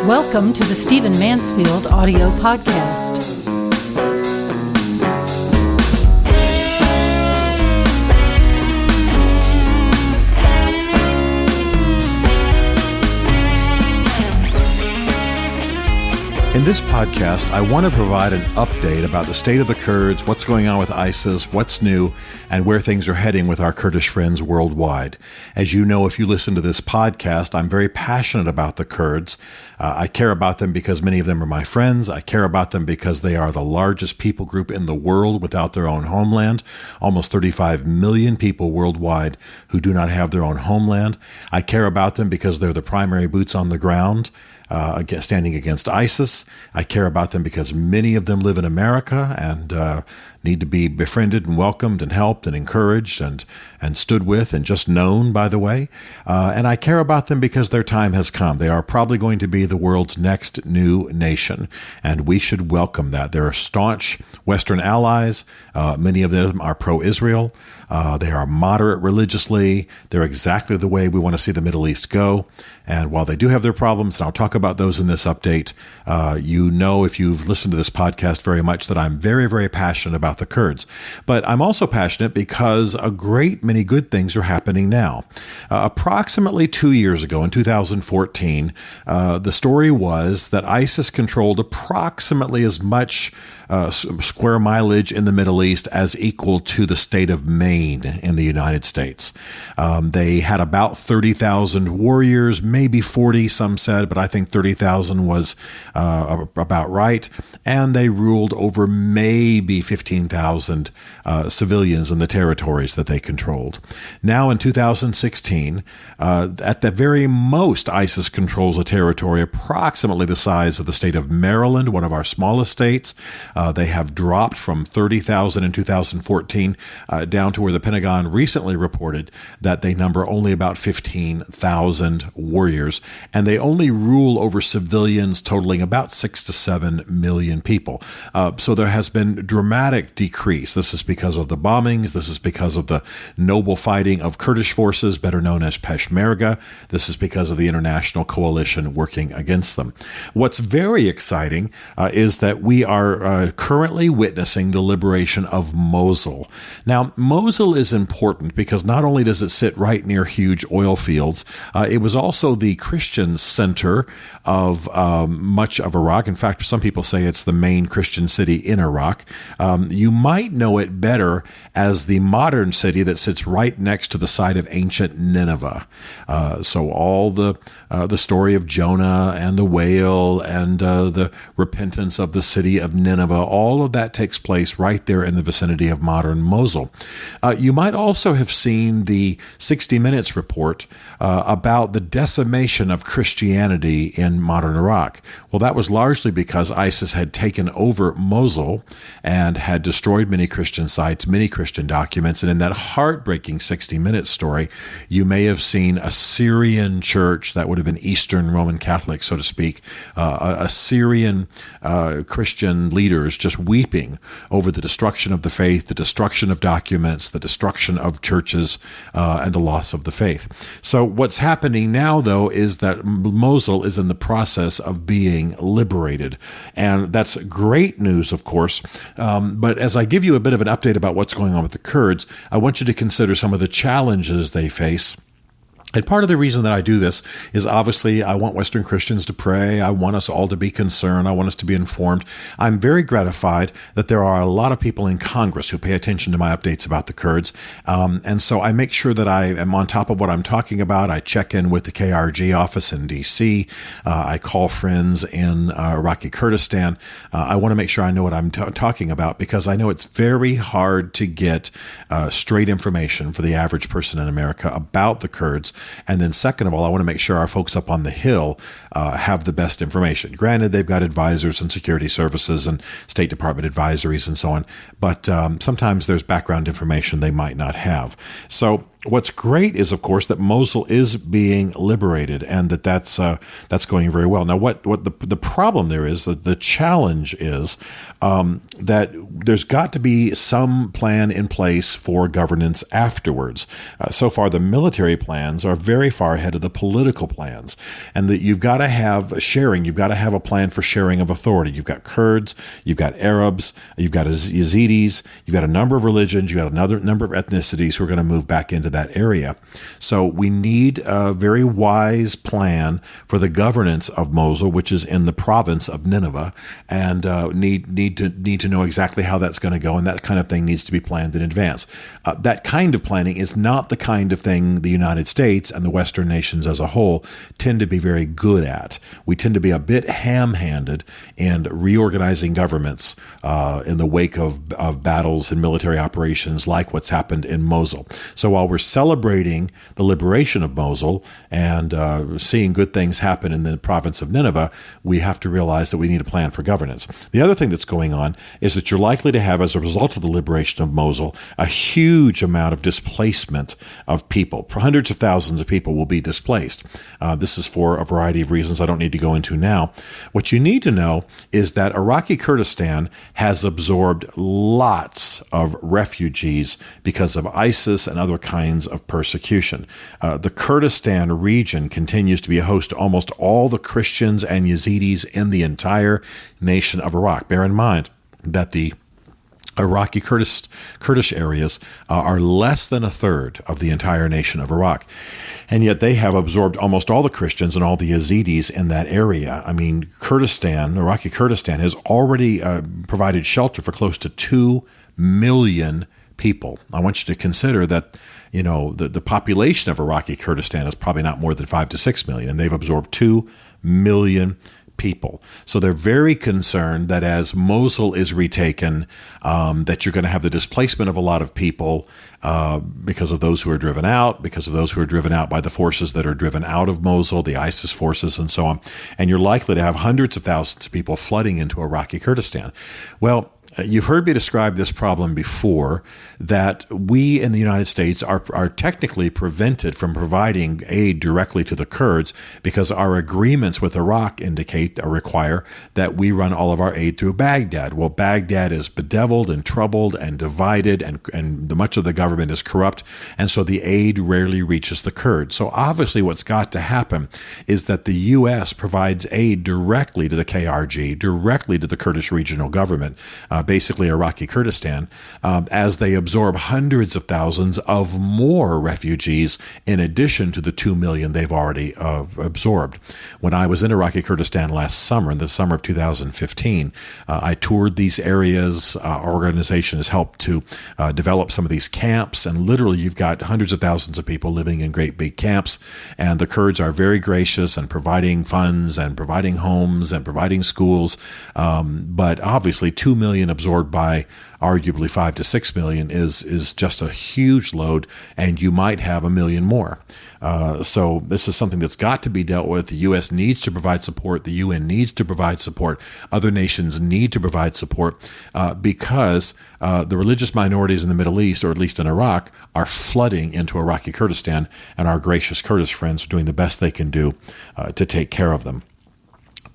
Welcome to the Stephen Mansfield audio podcast. In this podcast, I want to provide an update about the state of the Kurds, what's going on with ISIS, what's new, and where things are heading with our Kurdish friends worldwide. As you know, if you listen to this podcast, I'm very passionate about the Kurds. I care about them because many of them are my friends. I care about them because they are the largest people group in the world without their own homeland. Almost 35 million people worldwide who do not have their own homeland. I care about them because they're the primary boots on the ground standing against ISIS. I care about them because many of them live in America and need to be befriended and welcomed and helped and encouraged and stood with and just known, by the way. And I care about them because their time has come. They are probably going to be the world's next new nation, and we should welcome that. They're staunch Western allies. Many of them are pro-Israel. They are moderate religiously. They're exactly the way we want to see the Middle East go. And while they do have their problems, and I'll talk about those in this update, you know, if you've listened to this podcast very much, that I'm very, very passionate about the Kurds. But I'm also passionate because a great many good things are happening now. Approximately 2 years ago, in 2014, the story was that ISIS controlled approximately as much square mileage in the Middle East as equal to the state of Maine in the United States. They had about 30,000 warriors, maybe 40, some said, but I think 30,000 was about right. And they ruled over maybe 15,000 civilians in the territories that they controlled. Now in 2016, at the very most, ISIS controls a territory approximately the size of the state of Maryland, one of our smallest states. They have dropped from 30,000 in 2014 down to where the Pentagon recently reported that they number only about 15,000 warriors, and they only rule over civilians totaling about 6 to 7 million people. So there has been dramatic decrease. This is because of the bombings. This is because of the noble fighting of Kurdish forces, better known as Peshmerga. This is because of the international coalition working against them. What's very exciting is that we are currently witnessing the liberation of Mosul. Now, Mosul is important because not only does it sit right near huge oil fields, it was also the Christian center of much of Iraq. In fact, some people say it's the main Christian city in Iraq. You might know it better as the modern city that sits right next to the site of ancient Nineveh. So all the story of Jonah and the whale and the repentance of the city of Nineveh, all of that takes place right there in the vicinity of modern Mosul. You might also have seen the 60 Minutes report about the decimation of Christianity in modern Iraq. Well, that was largely because ISIS had taken over Mosul and had destroyed many Christian sites, many Christian documents. And in that heartbreaking 60 Minutes story, you may have seen a Syrian church, that would have been Eastern Roman Catholic, so to speak, a Syrian Christian leaders just weeping over the destruction of the faith, the destruction of documents, the destruction of churches, and the loss of the faith. So what's happening now, though, is that Mosul is in the process of being liberated. And that's great news, of course. But as I give you a bit of an update about what's going on with the Kurds, I want you to consider some of the challenges they face. And part of the reason that I do this is obviously I want Western Christians to pray. I want us all to be concerned. I want us to be informed. I'm very gratified that there are a lot of people in Congress who pay attention to my updates about the Kurds. And so I make sure that I am on top of what I'm talking about. I check in with the KRG office in D.C. I call friends in Iraqi Kurdistan. I want to make sure I know what I'm talking about because I know it's very hard to get straight information for the average person in America about the Kurds. And then second of all, I want to make sure our folks up on the Hill have the best information. Granted, they've got advisors and security services and State Department advisories and so on, but sometimes there's background information they might not have. So what's great is, of course, that Mosul is being liberated, and that's going very well. Now, what the problem there is, that the challenge is that there's got to be some plan in place for governance afterwards. So far, the military plans are very far ahead of the political plans, and that you've got to have sharing. You've got to have a plan for sharing of authority. You've got Kurds, you've got Arabs, you've got Yazidis, you've got a number of religions, you've got another number of ethnicities who are going to move back into that area. So we need a very wise plan for the governance of Mosul, which is in the province of Nineveh, and need to know exactly how that's going to go, and that kind of thing needs to be planned in advance. That kind of planning is not the kind of thing the United States and the Western nations as a whole tend to be very good at. We tend to be a bit ham-handed in reorganizing governments in the wake of battles and military operations like what's happened in Mosul. So while we're celebrating the liberation of Mosul and seeing good things happen in the province of Nineveh, we have to realize that we need a plan for governance. The other thing that's going on is that you're likely to have, as a result of the liberation of Mosul, a huge amount of displacement of people. Hundreds of thousands of people will be displaced. This is for a variety of reasons I don't need to go into now. What you need to know is that Iraqi Kurdistan has absorbed lots of refugees because of ISIS and other kinds of persecution. The Kurdistan region continues to be a host to almost all the Christians and Yazidis in the entire nation of Iraq. Bear in mind that the Iraqi Kurdish areas are less than a third of the entire nation of Iraq. And yet they have absorbed almost all the Christians and all the Yazidis in that area. I mean, Iraqi Kurdistan has already provided shelter for close to 2 million people. I want you to consider that, the population of Iraqi Kurdistan is probably not more than 5 to 6 million, and they've absorbed 2 million people. So they're very concerned that as Mosul is retaken, that you're going to have the displacement of a lot of people because of those who are driven out, because of those who are driven out by the forces that are driven out of Mosul, the ISIS forces and so on. And you're likely to have hundreds of thousands of people flooding into Iraqi Kurdistan. Well, you've heard me describe this problem before, that we in the United States are technically prevented from providing aid directly to the Kurds because our agreements with Iraq indicate or require that we run all of our aid through Baghdad. Well, Baghdad is bedeviled and troubled and divided, and much of the government is corrupt, and so the aid rarely reaches the Kurds. So obviously what's got to happen is that the U.S. provides aid directly to the KRG, directly to the Kurdish regional government, basically Iraqi Kurdistan, as they absorb hundreds of thousands of more refugees in addition to the 2 million they've already absorbed. When I was in Iraqi Kurdistan last summer, in the summer of 2015, I toured these areas. Our organization has helped to develop some of these camps, and literally you've got hundreds of thousands of people living in great big camps, and the Kurds are very gracious and providing funds and providing homes and providing schools, but obviously 2 million absorbed by arguably 5 to 6 million is just a huge load, and you might have 1 million more. So this is something that's got to be dealt with. The U.S. needs to provide support. The UN needs to provide support. Other nations need to provide support because the religious minorities in the Middle East, or at least in Iraq, are flooding into Iraqi Kurdistan, and our gracious Kurdish friends are doing the best they can do to take care of them.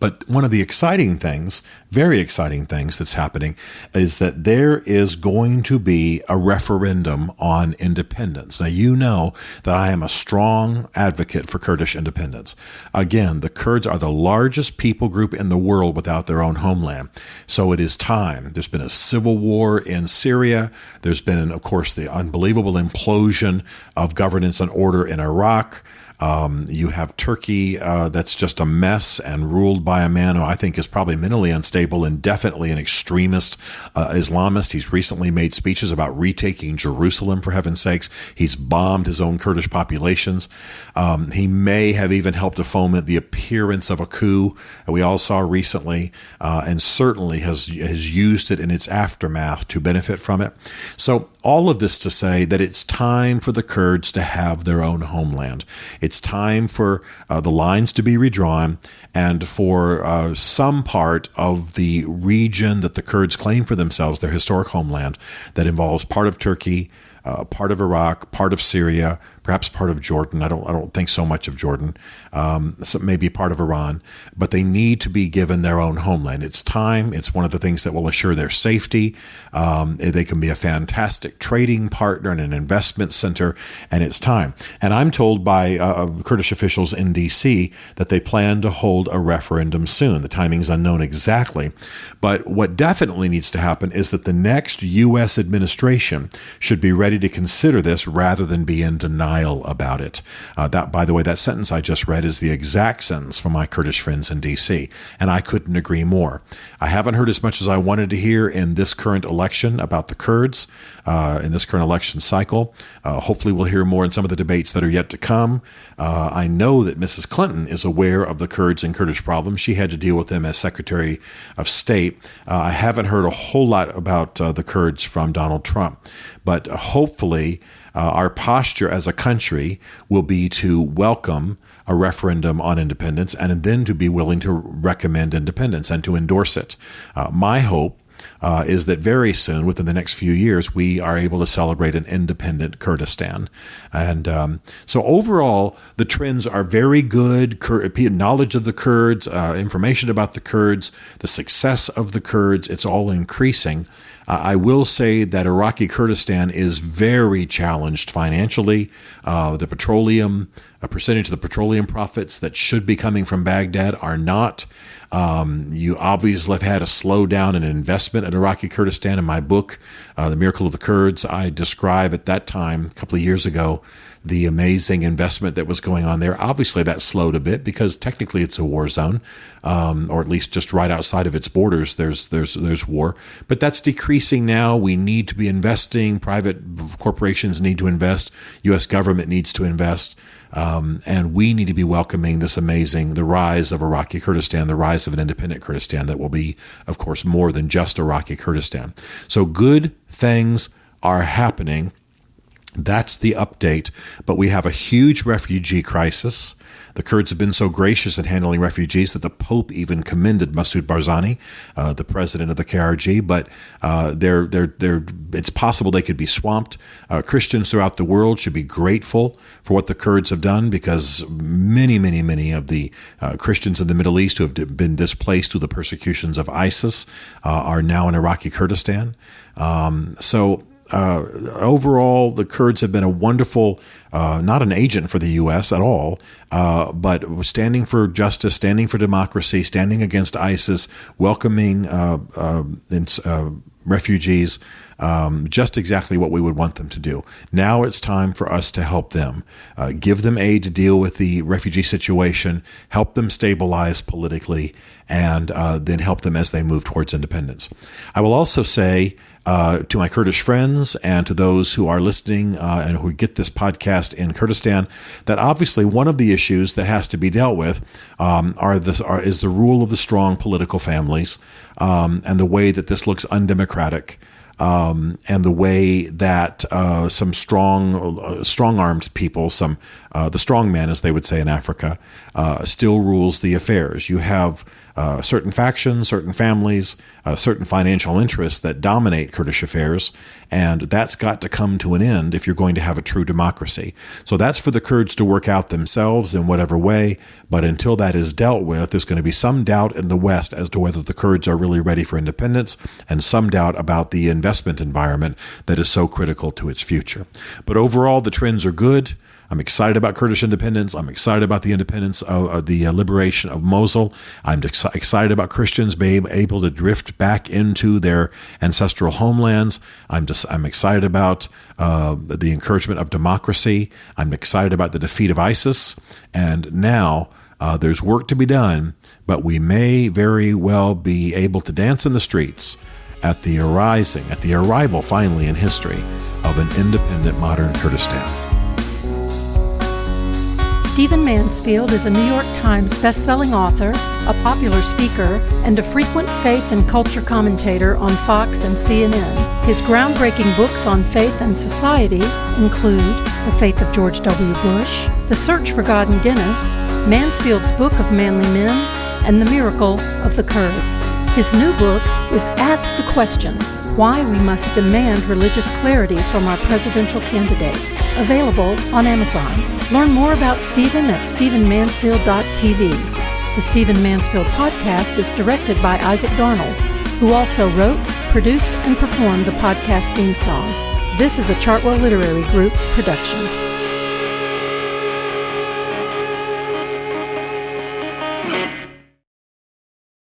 But one of the exciting things, very exciting things that's happening is that there is going to be a referendum on independence. Now, you know that I am a strong advocate for Kurdish independence. Again, the Kurds are the largest people group in the world without their own homeland. So it is time. There's been a civil war in Syria. There's been, of course, the unbelievable implosion of governance and order in Iraq. You have Turkey that's just a mess and ruled by a man who I think is probably mentally unstable and definitely an extremist Islamist. He's recently made speeches about retaking Jerusalem, for heaven's sakes. He's bombed his own Kurdish populations. He may have even helped to foment the appearance of a coup that we all saw recently, and certainly has used it in its aftermath to benefit from it. So all of this to say that it's time for the Kurds to have their own homeland. It's time for the lines to be redrawn, and for some part of the region that the Kurds claim for themselves, their historic homeland, that involves part of Turkey, part of Iraq, part of Syria, perhaps part of Jordan. I don't think so much of Jordan. So maybe part of Iran, but they need to be given their own homeland. It's time. It's one of the things that will assure their safety. They can be a fantastic trading partner and an investment center, and it's time. And I'm told by Kurdish officials in D.C. that they plan to hold a referendum soon. The timing's unknown exactly. But what definitely needs to happen is that the next U.S. administration should be ready to consider this rather than be in denial about it. That, by the way, that sentence I just read is the exact sentence from my Kurdish friends in D.C., and I couldn't agree more. I haven't heard as much as I wanted to hear in this current election about the Kurds, in this current election cycle. Hopefully we'll hear more in some of the debates that are yet to come. I know that Mrs. Clinton is aware of the Kurds and Kurdish problems. She had to deal with them as Secretary of State. I haven't heard a whole lot about the Kurds from Donald Trump, but hopefully our posture as a country will be to welcome a referendum on independence and then to be willing to recommend independence and to endorse it. My hope is that very soon, within the next few years, we are able to celebrate an independent Kurdistan. And so overall, the trends are very good. Knowledge of the Kurds, information about the Kurds, the success of the Kurds, it's all increasing. I will say that Iraqi Kurdistan is very challenged financially. The petroleum, a percentage of the petroleum profits that should be coming from Baghdad are not. You obviously have had a slowdown in investment in Iraqi Kurdistan. In my book, The Miracle of the Kurds, I describe at that time, a couple of years ago, the amazing investment that was going on there. Obviously, that slowed a bit because technically it's a war zone, or at least just right outside of its borders, there's war. But that's decreasing now. We need to be investing. Private corporations need to invest. U.S. government needs to invest. And we need to be welcoming this the rise of Iraqi Kurdistan, the rise of an independent Kurdistan that will be, of course, more than just Iraqi Kurdistan. So good things are happening. That's the update. But we have a huge refugee crisis. The Kurds have been so gracious in handling refugees that the Pope even commended Masoud Barzani, the president of the KRG. But it's possible they could be swamped. Christians throughout the world should be grateful for what the Kurds have done, because many of the Christians in the Middle East who have been displaced through the persecutions of ISIS are now in Iraqi Kurdistan. Overall, the Kurds have been a wonderful, not an agent for the U.S. at all, but standing for justice, standing for democracy, standing against ISIS, welcoming refugees, just exactly what we would want them to do. Now it's time for us to help them, give them aid to deal with the refugee situation, help them stabilize politically, and then help them as they move towards independence. I will also say, to my Kurdish friends and to those who are listening and who get this podcast in Kurdistan, that obviously one of the issues that has to be dealt with is the rule of the strong political families, and the way that this looks undemocratic, and the way that some strong-armed people, the strong man, as they would say in Africa, still rules the affairs. You have certain factions, certain families, certain financial interests that dominate Kurdish affairs, and that's got to come to an end if you're going to have a true democracy. So that's for the Kurds to work out themselves in whatever way, but until that is dealt with, there's going to be some doubt in the West as to whether the Kurds are really ready for independence, and some doubt about the investment environment that is so critical to its future. But overall, the trends are good. I'm excited about Kurdish independence. I'm excited about the independence of the liberation of Mosul. I'm excited about Christians being able to drift back into their ancestral homelands. I'm excited about the encouragement of democracy. I'm excited about the defeat of ISIS. And now there's work to be done, but we may very well be able to dance in the streets at the arrival finally in history of an independent modern Kurdistan. Stephen Mansfield is a New York Times best-selling author, a popular speaker, and a frequent faith and culture commentator on Fox and CNN. His groundbreaking books on faith and society include The Faith of George W. Bush, The Search for God in Guinness, Mansfield's Book of Manly Men, and The Miracle of the Kurds. His new book is Ask the Question: Why We Must Demand Religious Clarity from Our Presidential Candidates, available on Amazon. Learn more about Stephen at stephenmansfield.tv. The Stephen Mansfield podcast is directed by Isaac Darnold, who also wrote, produced, and performed the podcast theme song. This is a Chartwell Literary Group production.